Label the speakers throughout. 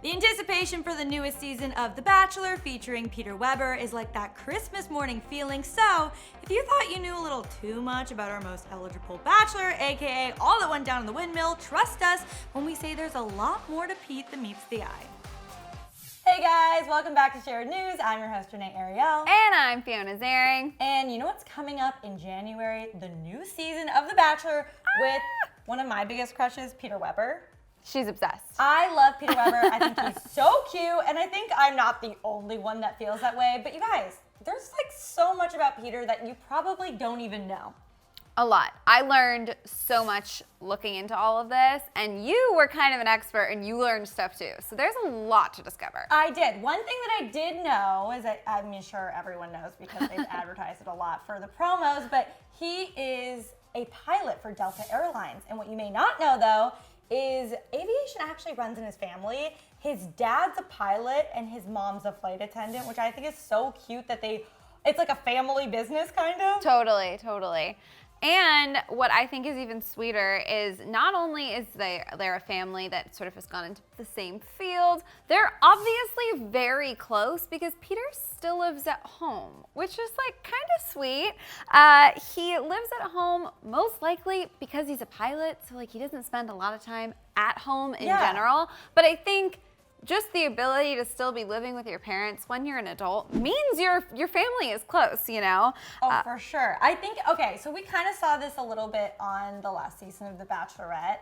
Speaker 1: The anticipation for the newest season of The Bachelor featuring Peter Weber is like that Christmas morning feeling. So, if you thought you knew a little too much about our most eligible bachelor, aka all that went down in the windmill, trust us when we say there's a lot more to Pete than meets the eye. Hey guys, welcome back to Shared News. I'm your host, Renee Ariel.
Speaker 2: And I'm Fiona Zaring.
Speaker 1: And you know what's coming up in January? The new season of The Bachelor with one of my biggest crushes, Peter Weber.
Speaker 2: She's obsessed.
Speaker 1: I love Peter Weber. I think he's so cute, and I think I'm not the only one that feels that way. But you guys, there's like so much about Peter that you probably don't even know.
Speaker 2: A lot. I learned so much looking into all of this, and you were kind of an expert, and you learned stuff too. So there's a lot to discover.
Speaker 1: I did. One thing that I did know is that I'm sure everyone knows because they've advertised it a lot for the promos, but he is a pilot for Delta Airlines. And what you may not know, though, is Aviation actually runs in his family. His dad's a pilot and his mom's a flight attendant, which I think is so cute that it's like a family business kind of.
Speaker 2: Totally. And what I think is even sweeter is not only is they're a family that sort of has gone into the same field, they're obviously very close because Peter still lives at home, which is like kind of sweet. He lives at home most likely because he's a pilot, so like he doesn't spend a lot of time at home in general. But I think just the ability to still be living with your parents when you're an adult means your family is close, you know?
Speaker 1: Oh, for sure. I think, okay, so we kind of saw this a little bit on the last season of The Bachelorette,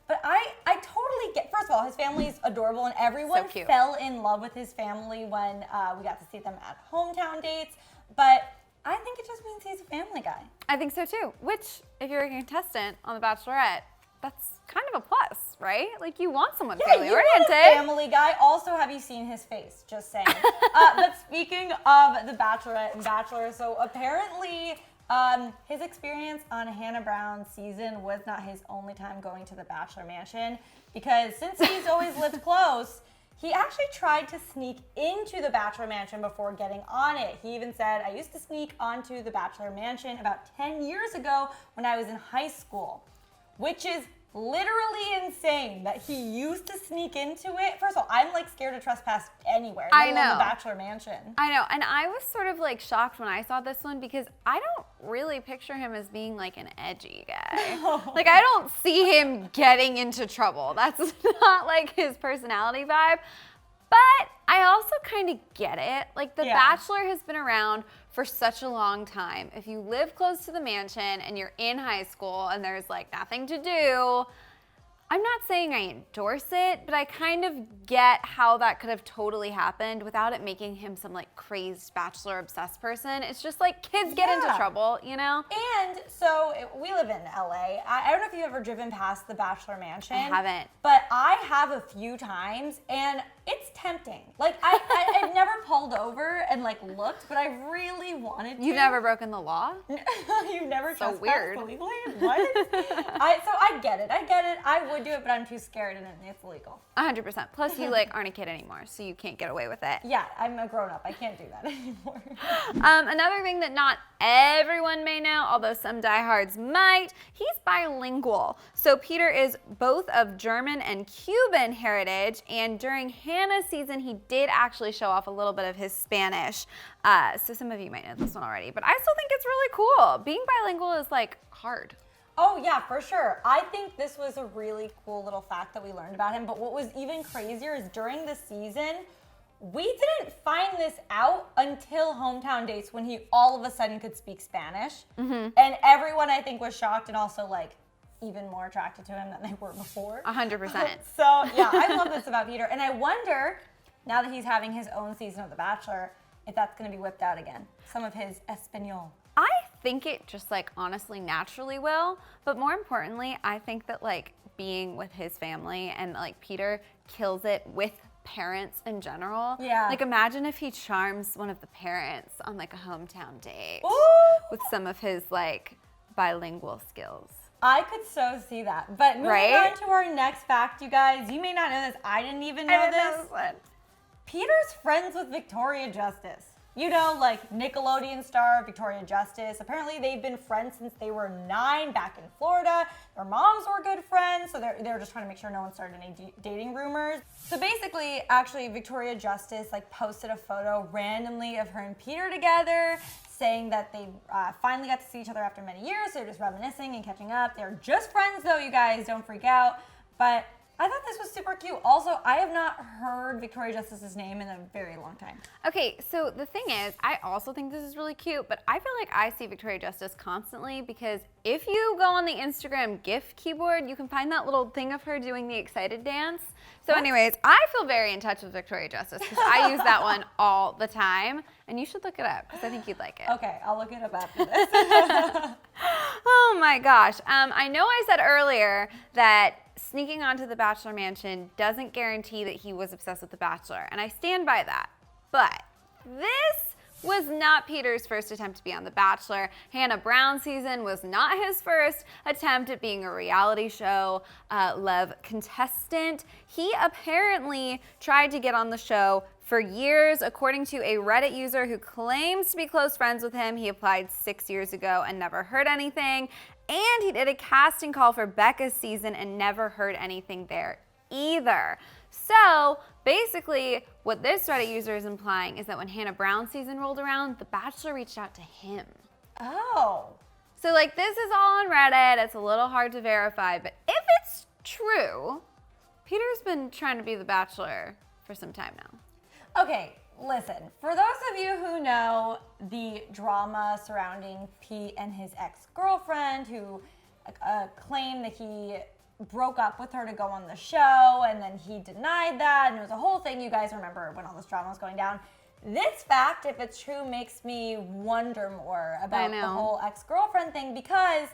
Speaker 1: but I totally get, first of all, his family's adorable and everyone fell in love with his family when we got to see them at hometown dates, but I think it just means he's a family guy.
Speaker 2: I think so too, which if you're a contestant on The Bachelorette, that's kind of a plus, right? Like you want someone family-oriented.
Speaker 1: Yeah, family guy. Also, have you seen his face? Just saying. But speaking of The Bachelorette and Bachelor, so apparently his experience on Hannah Brown's season was not his only time going to the Bachelor Mansion, because since he's always lived close, he actually tried to sneak into the Bachelor Mansion before getting on it. He even said, I used to sneak onto the Bachelor Mansion about 10 years ago when I was in high school, which is literally insane that he used to sneak into it. First of all, I'm like scared to trespass anywhere.
Speaker 2: I know.
Speaker 1: The Bachelor Mansion.
Speaker 2: I know, and I was sort of like shocked when I saw this one because I don't really picture him as being like an edgy guy.
Speaker 1: No.
Speaker 2: Like I don't see him getting into trouble. That's not like his personality vibe. But I also kind of get it. Like The Bachelor has been around for such a long time. If you live close to the mansion and you're in high school and there's like nothing to do, I'm not saying I endorse it, but I kind of get how that could have totally happened without it making him some like crazed Bachelor obsessed person. It's just like kids get into trouble, you know?
Speaker 1: And so we live in LA. I don't know if you've ever driven past the Bachelor Mansion.
Speaker 2: I haven't.
Speaker 1: But I have a few times and it's tempting. Like I've never pulled over and like looked, but I really wanted to.
Speaker 2: You've never broken the law?
Speaker 1: You've never
Speaker 2: so
Speaker 1: trespassed
Speaker 2: weird.
Speaker 1: illegally? What? So I get it. I would do it, but I'm too scared and it's illegal.
Speaker 2: 100%. Plus you like aren't a kid anymore, so you can't get away with it.
Speaker 1: Yeah, I'm a grown up. I can't do that anymore.
Speaker 2: Another thing that not everyone may know, although some diehards might, he's bilingual. So Peter is both of German and Cuban heritage, and during Hannah's season, he did actually show off a little bit of his Spanish. So some of you might know this one already, but I still think it's really cool. Being bilingual is like hard.
Speaker 1: Oh yeah, for sure. I think this was a really cool little fact that we learned about him, but what was even crazier is during the season, we didn't find this out until hometown dates when he all of a sudden could speak Spanish. Mm-hmm. And everyone I think was shocked and also like even more attracted to him than they were before.
Speaker 2: 100%.
Speaker 1: So yeah, I love this about Peter. And I wonder, now that he's having his own season of The Bachelor, if that's gonna be whipped out again. Some of his Espanol.
Speaker 2: I think it just like honestly naturally will, but more importantly, I think that like being with his family and like Peter kills it with parents in general.
Speaker 1: Yeah.
Speaker 2: Like imagine if he charms one of the parents on like a hometown date with some of his like bilingual skills.
Speaker 1: I could so see that. But moving on to our next fact, you guys, you may not know this. I didn't even know this.
Speaker 2: One.
Speaker 1: Peter's friends with Victoria Justice. You know, like Nickelodeon star Victoria Justice. Apparently, they've been friends since they were 9 back in Florida. Their moms were good friends, so they're just trying to make sure no one started any dating rumors. So basically, actually, Victoria Justice like posted a photo randomly of her and Peter together, saying that they finally got to see each other after many years. So they're just reminiscing and catching up. They're just friends, though, you guys. Don't freak out. But I thought this was super cute. Also, I have not heard Victoria Justice's name in a very long time.
Speaker 2: Okay, so the thing is, I also think this is really cute, but I feel like I see Victoria Justice constantly because if you go on the Instagram GIF keyboard, you can find that little thing of her doing the excited dance. So anyways, I feel very in touch with Victoria Justice because I use that one all the time, and you should look it up because I think you'd like it.
Speaker 1: Okay, I'll look it up after this.
Speaker 2: Oh my gosh. I know I said earlier that sneaking onto the Bachelor Mansion doesn't guarantee that he was obsessed with The Bachelor, and I stand by that. But this was not Peter's first attempt to be on The Bachelor. Hannah Brown's season was not his first attempt at being a reality show love contestant. He apparently tried to get on the show for years. According to a Reddit user who claims to be close friends with him, he applied 6 years ago and never heard anything. And he did a casting call for Becca's season and never heard anything there either. So basically, what this Reddit user is implying is that when Hannah Brown's season rolled around, The Bachelor reached out to him.
Speaker 1: Oh.
Speaker 2: So like this is all on Reddit. It's a little hard to verify, but if it's true, Peter's been trying to be The Bachelor for some time now.
Speaker 1: Okay, listen. For those of you who know the drama surrounding Pete and his ex-girlfriend who claimed that he broke up with her to go on the show, and then he denied that, and it was a whole thing. You guys remember when all this drama was going down. This fact, if it's true, makes me wonder more about the whole ex-girlfriend thing, because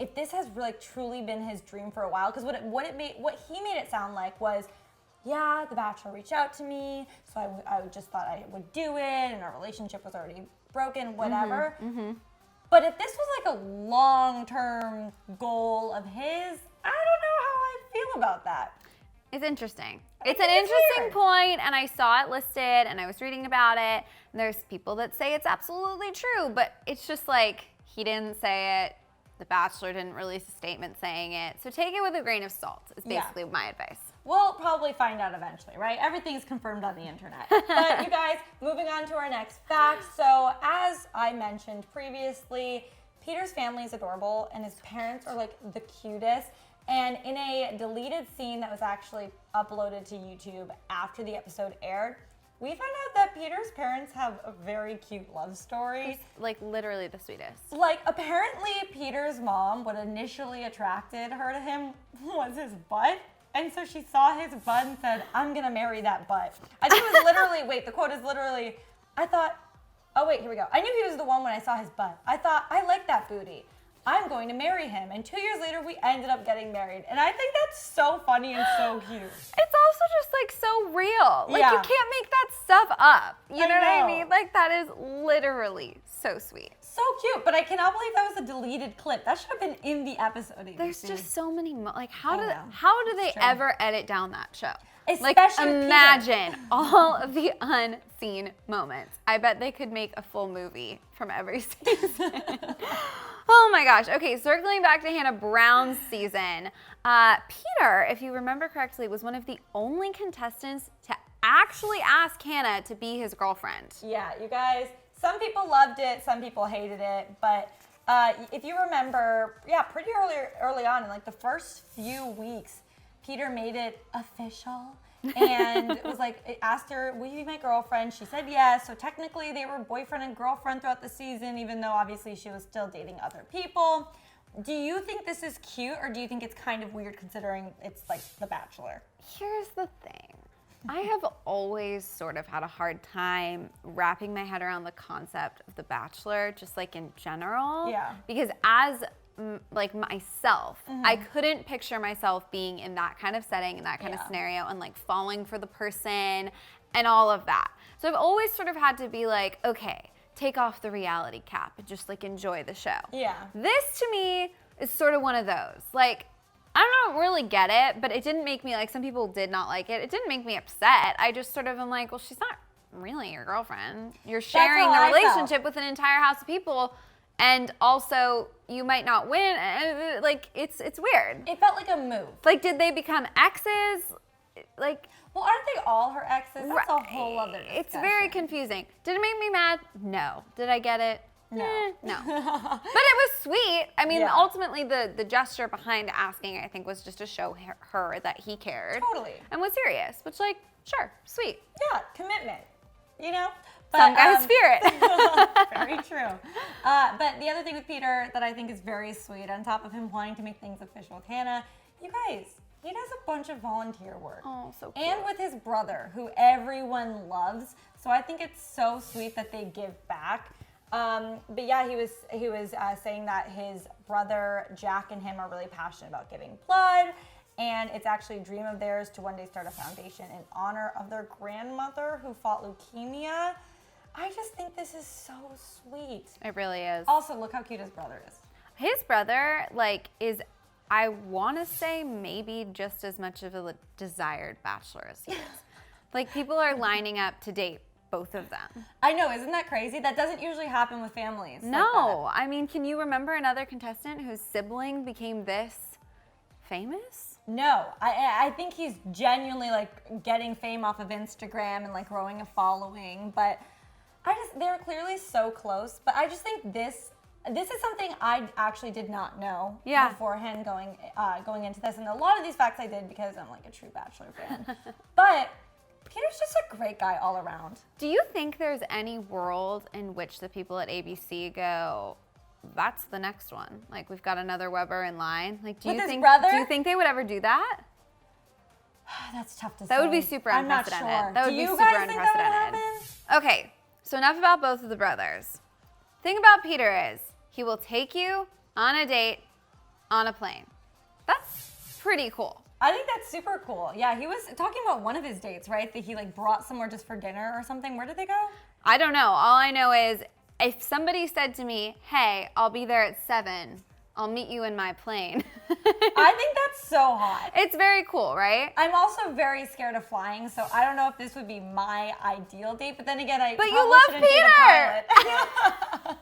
Speaker 1: if this has really truly been his dream for a while, because what he made it sound like was, yeah, The Bachelor reached out to me, so I just thought I would do it, and our relationship was already broken, whatever. But if this was like a long-term goal of his, I don't know how I feel about that.
Speaker 2: It's interesting. It's an interesting point, and I saw it listed, and I was reading about it, and there's people that say it's absolutely true, but it's just like, he didn't say it, The Bachelor didn't release a statement saying it, so take it with a grain of salt, is basically my advice.
Speaker 1: We'll probably find out eventually, right? Everything's confirmed on the internet. But you guys, moving on to our next fact. So as I mentioned previously, Peter's family is adorable, and his parents are like the cutest. And in a deleted scene that was actually uploaded to YouTube after the episode aired, we found out that Peter's parents have a very cute love story.
Speaker 2: It's like literally the sweetest.
Speaker 1: Like apparently Peter's mom, what initially attracted her to him was his butt. And so she saw his butt and said, I'm gonna marry that butt. I think it was literally, wait, the quote is literally, I thought, oh wait, here we go. I knew he was the one when I saw his butt. I thought, I like that booty. I'm going to marry him. And 2 years later, we ended up getting married. And I think that's so funny and so cute.
Speaker 2: It's also just like so real. Like you can't make that stuff up. You know what I mean? Like that is literally so sweet.
Speaker 1: So cute, but I cannot believe that was a deleted clip. That should have been in the episode. ABC.
Speaker 2: There's just so many, like how do they ever edit down that show?
Speaker 1: Especially
Speaker 2: like imagine all of the unseen moments. I bet they could make a full movie from every season. Oh my gosh. Okay, circling back to Hannah Brown's season. Peter, if you remember correctly, was one of the only contestants to actually ask Hannah to be his girlfriend.
Speaker 1: Yeah, you guys, some people loved it, some people hated it, but if you remember, pretty early on, in like the first few weeks, Peter made it official and it was like, it asked her, will you be my girlfriend? She said yes. So technically they were boyfriend and girlfriend throughout the season, even though obviously she was still dating other people. Do you think this is cute, or do you think it's kind of weird considering it's like The Bachelor?
Speaker 2: Here's the thing. I have always sort of had a hard time wrapping my head around the concept of The Bachelor, just like in general.
Speaker 1: Yeah.
Speaker 2: Because as like myself, I couldn't picture myself being in that kind of setting, in that kind of scenario, and like falling for the person and all of that. So I've always sort of had to be like, okay, take off the reality cap and just like enjoy the show.
Speaker 1: Yeah.
Speaker 2: This to me is sort of one of those. Like, I don't really get it, but it didn't make me, like, some people did not like it. It didn't make me upset. I just sort of am like, well, she's not really your girlfriend. You're sharing
Speaker 1: how
Speaker 2: the
Speaker 1: I
Speaker 2: relationship with an entire house of people, and also you might not win. Like it's weird.
Speaker 1: It felt like a move.
Speaker 2: Like, did they become exes? Like,
Speaker 1: Well, aren't they all her exes? That's a whole other discussion.
Speaker 2: it's very confusing. Did it make me mad? No. Did I get it?
Speaker 1: No.
Speaker 2: No. But it was sweet. I mean,
Speaker 1: Yeah.
Speaker 2: ultimately, the gesture behind asking, I think, was just to show her that he cared.
Speaker 1: Totally.
Speaker 2: And was serious, which, like, sure, sweet.
Speaker 1: Yeah, commitment. You know?
Speaker 2: Some guy's spirit.
Speaker 1: Very true. But the other thing with Peter that I think is very sweet, on top of him wanting to make things official with Hannah, you guys, he does a bunch of volunteer work.
Speaker 2: Oh, so cute.
Speaker 1: And with his brother, who everyone loves. So I think it's so sweet that they give back. But yeah, he was saying that his brother Jack and him are really passionate about giving blood, and it's actually a dream of theirs to one day start a foundation in honor of their grandmother who fought leukemia. I just think this is so sweet.
Speaker 2: It really is.
Speaker 1: Also, look how cute his brother is.
Speaker 2: His brother, like, is, I want to say, maybe just as much of a desired bachelor as he is. Like, people are lining up to date both of them.
Speaker 1: I know, isn't that crazy? That doesn't usually happen with families.
Speaker 2: No, I mean, can you remember another contestant whose sibling became this famous?
Speaker 1: No, I think he's genuinely like getting fame off of Instagram and like growing a following, but they're clearly so close. But I just think this is something I actually did not know beforehand going into this, and a lot of these facts I did because I'm like a true Bachelor fan. But Peter's just a great guy all around.
Speaker 2: Do you think there's any world in which the people at ABC go, that's the next one? Like, we've got another Weber in line. Like, do
Speaker 1: With
Speaker 2: you
Speaker 1: his
Speaker 2: think
Speaker 1: brother?
Speaker 2: Do you think they would ever do that?
Speaker 1: That's tough to say.
Speaker 2: That would be super
Speaker 1: I'm not
Speaker 2: unprecedented.
Speaker 1: sure.
Speaker 2: That would
Speaker 1: Do
Speaker 2: be
Speaker 1: you
Speaker 2: super
Speaker 1: guys think that would
Speaker 2: unprecedented.
Speaker 1: happen?
Speaker 2: Okay, so enough about both of the brothers. Thing about Peter is he will take you on a date on a plane. That's pretty cool.
Speaker 1: I think that's super cool. Yeah, he was talking about one of his dates, right? That he like brought somewhere just for dinner or something. Where did they go?
Speaker 2: I don't know. All I know is if somebody said to me, hey, I'll be there at 7, I'll meet you in my plane.
Speaker 1: I think that's so hot.
Speaker 2: It's very cool, right?
Speaker 1: I'm also very scared of flying, so I don't know if this would be my ideal date. But then again,
Speaker 2: But you
Speaker 1: probably
Speaker 2: love
Speaker 1: shouldn't date a
Speaker 2: Peter!
Speaker 1: pilot.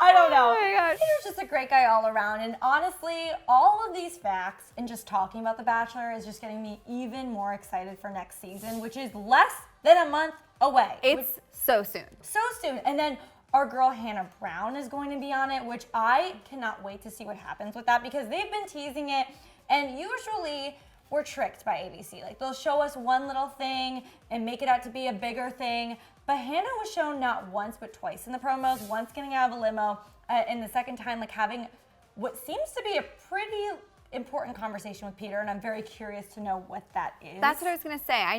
Speaker 1: I don't know.
Speaker 2: Oh my gosh.
Speaker 1: Peter's just a great guy all around, and honestly, all of these facts and just talking about The Bachelor is just getting me even more excited for next season, which is less than a month away.
Speaker 2: It's so soon.
Speaker 1: So soon. And then our girl Hannah Brown is going to be on it, which I cannot wait to see what happens with that because they've been teasing it, and usually we're tricked by ABC. Like, they'll show us one little thing and make it out to be a bigger thing. But Hannah was shown not once but twice in the promos, once getting out of a limo, and the second time like having what seems to be a pretty important conversation with Peter, and I'm very curious to know what that is.
Speaker 2: That's what I was gonna say. I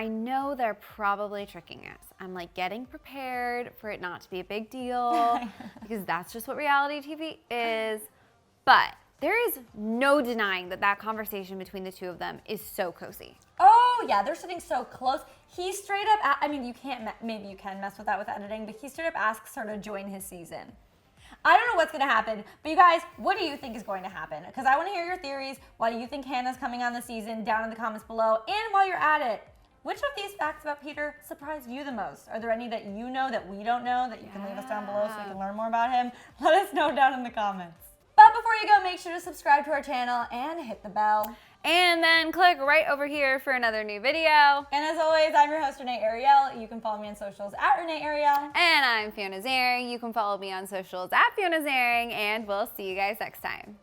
Speaker 2: know they're probably tricking us. I'm like getting prepared for it not to be a big deal because that's just what reality TV is. But there is no denying that conversation between the two of them is so cozy.
Speaker 1: Oh yeah, they're sitting so close. He straight up, I mean, you can't, maybe you can mess with that with editing, but he straight up asks her to join his season. I don't know what's gonna happen, but you guys, what do you think is going to happen? Because I wanna hear your theories. Why do you think Hannah's coming on the season? Down in the comments below. And while you're at it, which of these facts about Peter surprised you the most? Are there any that you know that we don't know that you can leave us down below so we can learn more about him? Let us know down in the comments. But before you go, make sure to subscribe to our channel and hit the bell.
Speaker 2: And then click right over here for another new video.
Speaker 1: And as always, I'm your host, Renee Ariel. You can follow me on socials at Renee Ariel.
Speaker 2: And I'm Fiona Zaring. You can follow me on socials at Fiona Zaring, and we'll see you guys next time.